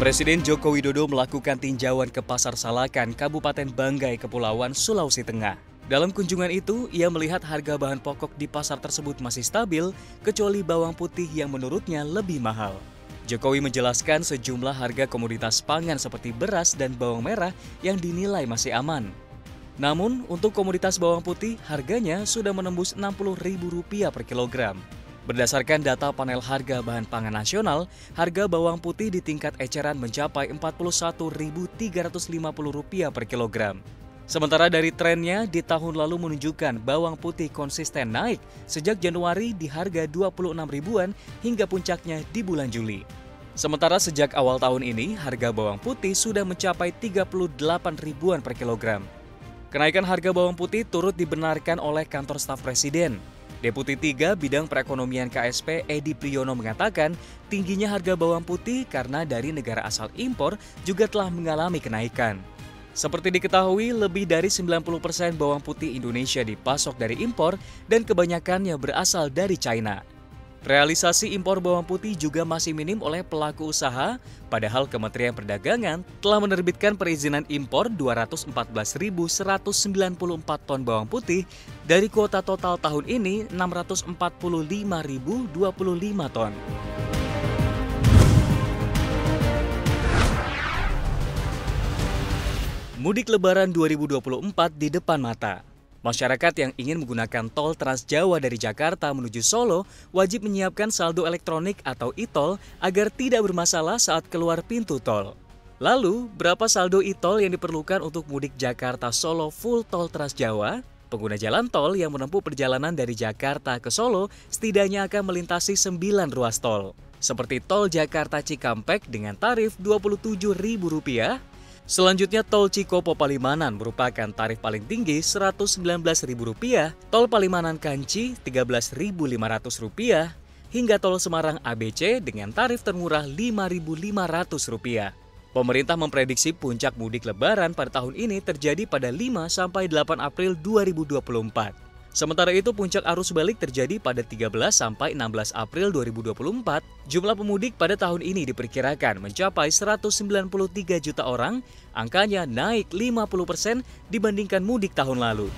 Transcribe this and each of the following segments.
Presiden Joko Widodo melakukan tinjauan ke Pasar Salakan, Kabupaten Banggai, Kepulauan Sulawesi Tengah. Dalam kunjungan itu, ia melihat harga bahan pokok di pasar tersebut masih stabil, kecuali bawang putih yang menurutnya lebih mahal. Jokowi menjelaskan sejumlah harga komoditas pangan seperti beras dan bawang merah yang dinilai masih aman. Namun, untuk komoditas bawang putih, harganya sudah menembus Rp60.000 per kilogram. Berdasarkan data panel harga bahan pangan nasional, harga bawang putih di tingkat eceran mencapai Rp41.350 per kilogram. Sementara dari trennya di tahun lalu menunjukkan bawang putih konsisten naik sejak Januari di harga 26 ribuan hingga puncaknya di bulan Juli. Sementara sejak awal tahun ini, harga bawang putih sudah mencapai 38 ribuan per kilogram. Kenaikan harga bawang putih turut dibenarkan oleh kantor staf Presiden. Deputi 3 Bidang Perekonomian KSP Edi Priyono mengatakan tingginya harga bawang putih karena dari negara asal impor juga telah mengalami kenaikan. Seperti diketahui, lebih dari 90% bawang putih Indonesia dipasok dari impor dan kebanyakannya berasal dari China. Realisasi impor bawang putih juga masih minim oleh pelaku usaha, padahal Kementerian Perdagangan telah menerbitkan perizinan impor 214.194 ton bawang putih dari kuota total tahun ini 645.025 ton. Mudik Lebaran 2024 di depan mata. Masyarakat yang ingin menggunakan tol Trans Jawa dari Jakarta menuju Solo wajib menyiapkan saldo elektronik atau e-tol agar tidak bermasalah saat keluar pintu tol. Lalu, berapa saldo e-tol yang diperlukan untuk mudik Jakarta Solo full tol Trans Jawa? Pengguna jalan tol yang menempuh perjalanan dari Jakarta ke Solo setidaknya akan melintasi 9 ruas tol, seperti tol Jakarta Cikampek dengan tarif Rp27.000. Selanjutnya tol Cikopo Palimanan merupakan tarif paling tinggi Rp119.000, tol Palimanan Kanci Rp13.500, hingga tol Semarang ABC dengan tarif termurah Rp5.500. Pemerintah memprediksi puncak mudik Lebaran pada tahun ini terjadi pada 5–8 April 2024. Sementara itu puncak arus balik terjadi pada 13–16 April 2024. Jumlah pemudik pada tahun ini diperkirakan mencapai 193 juta orang, angkanya naik 50% dibandingkan mudik tahun lalu.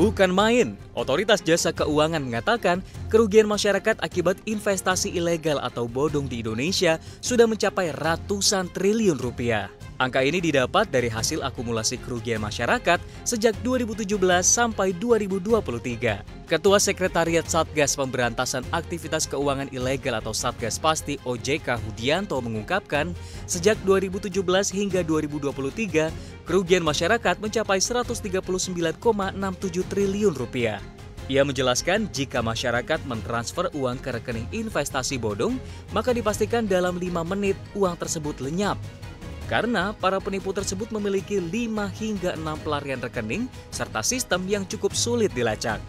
Bukan main, Otoritas Jasa Keuangan mengatakan kerugian masyarakat akibat investasi ilegal atau bodong di Indonesia sudah mencapai ratusan triliun rupiah. Angka ini didapat dari hasil akumulasi kerugian masyarakat sejak 2017 sampai 2023. Ketua Sekretariat Satgas Pemberantasan Aktivitas Keuangan Ilegal atau Satgas Pasti OJK Hudianto mengungkapkan, sejak 2017 hingga 2023, kerugian masyarakat mencapai 139,67 triliun rupiah. Ia menjelaskan jika masyarakat mentransfer uang ke rekening investasi bodong, maka dipastikan dalam 5 menit uang tersebut lenyap. Karena para penipu tersebut memiliki 5 hingga 6 pelarian rekening serta sistem yang cukup sulit dilacak.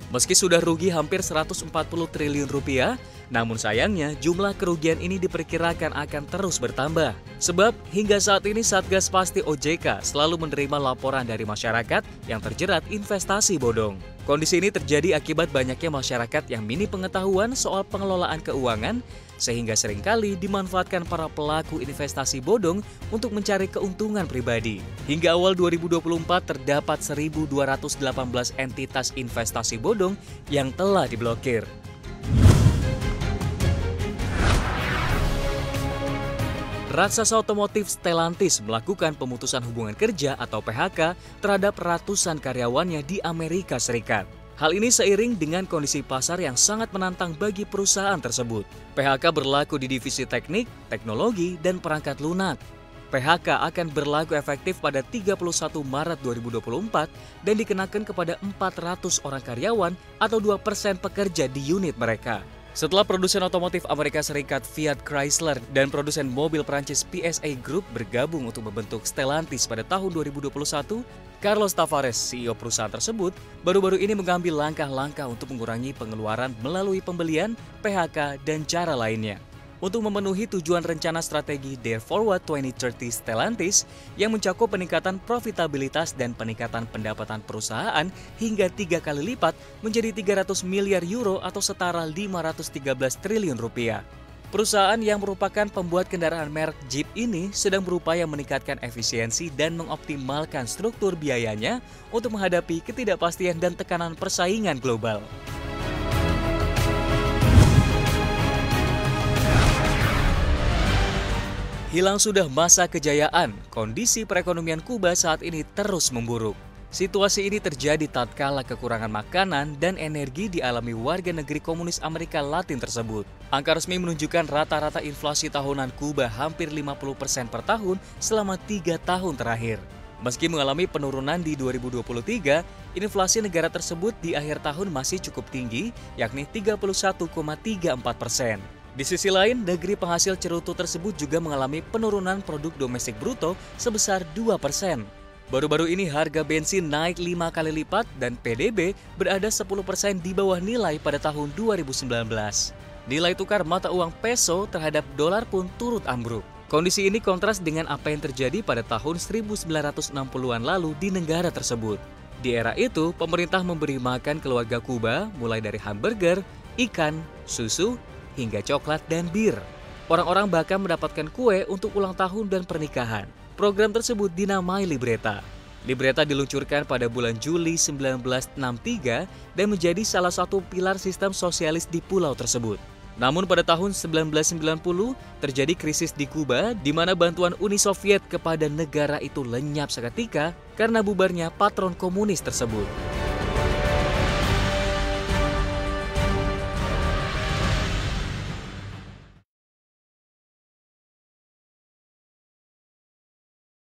Meski sudah rugi hampir 140 triliun rupiah, namun sayangnya jumlah kerugian ini diperkirakan akan terus bertambah. Sebab hingga saat ini Satgas Pasti OJK selalu menerima laporan dari masyarakat yang terjerat investasi bodong. Kondisi ini terjadi akibat banyaknya masyarakat yang minim pengetahuan soal pengelolaan keuangan, sehingga seringkali dimanfaatkan para pelaku investasi bodong untuk mencari keuntungan pribadi. Hingga awal 2024 terdapat 1.218 entitas investasi bodong yang telah diblokir. Raksasa otomotif Stellantis melakukan pemutusan hubungan kerja atau PHK terhadap ratusan karyawannya di Amerika Serikat. Hal ini seiring dengan kondisi pasar yang sangat menantang bagi perusahaan tersebut. PHK berlaku di divisi teknik, teknologi, dan perangkat lunak. PHK akan berlaku efektif pada 31 Maret 2024 dan dikenakan kepada 400 orang karyawan atau 2% pekerja di unit mereka. Setelah produsen otomotif Amerika Serikat Fiat Chrysler dan produsen mobil Prancis PSA Group bergabung untuk membentuk Stellantis pada tahun 2021, Carlos Tavares, CEO perusahaan tersebut, baru-baru ini mengambil langkah-langkah untuk mengurangi pengeluaran melalui pembelian, PHK, dan cara lainnya. untuk memenuhi tujuan rencana strategi Dare Forward 2030 Stellantis yang mencakup peningkatan profitabilitas dan peningkatan pendapatan perusahaan hingga 3 kali lipat menjadi 300 miliar euro atau setara 513 triliun rupiah. Perusahaan yang merupakan pembuat kendaraan merek Jeep ini sedang berupaya meningkatkan efisiensi dan mengoptimalkan struktur biayanya untuk menghadapi ketidakpastian dan tekanan persaingan global. Hilang sudah masa kejayaan, kondisi perekonomian Kuba saat ini terus memburuk. Situasi ini terjadi tatkala kekurangan makanan dan energi dialami warga negeri komunis Amerika Latin tersebut. Angka resmi menunjukkan rata-rata inflasi tahunan Kuba hampir 50% per tahun selama 3 tahun terakhir. Meski mengalami penurunan di 2023, inflasi negara tersebut di akhir tahun masih cukup tinggi, yakni 31,34%. Di sisi lain, negeri penghasil cerutu tersebut juga mengalami penurunan produk domestik bruto sebesar 2%. Baru-baru ini harga bensin naik 5 kali lipat dan PDB berada 10% di bawah nilai pada tahun 2019. Nilai tukar mata uang peso terhadap dolar pun turut ambruk. Kondisi ini kontras dengan apa yang terjadi pada tahun 1960-an lalu di negara tersebut. Di era itu, pemerintah memberi makan keluarga Kuba mulai dari hamburger, ikan, susu, hingga coklat dan bir. Orang-orang bahkan mendapatkan kue untuk ulang tahun dan pernikahan. Program tersebut dinamai Libreta. Libreta diluncurkan pada bulan Juli 1963 dan menjadi salah satu pilar sistem sosialis di pulau tersebut. Namun pada tahun 1990 terjadi krisis di Kuba di mana bantuan Uni Soviet kepada negara itu lenyap seketika karena bubarnya patron komunis tersebut.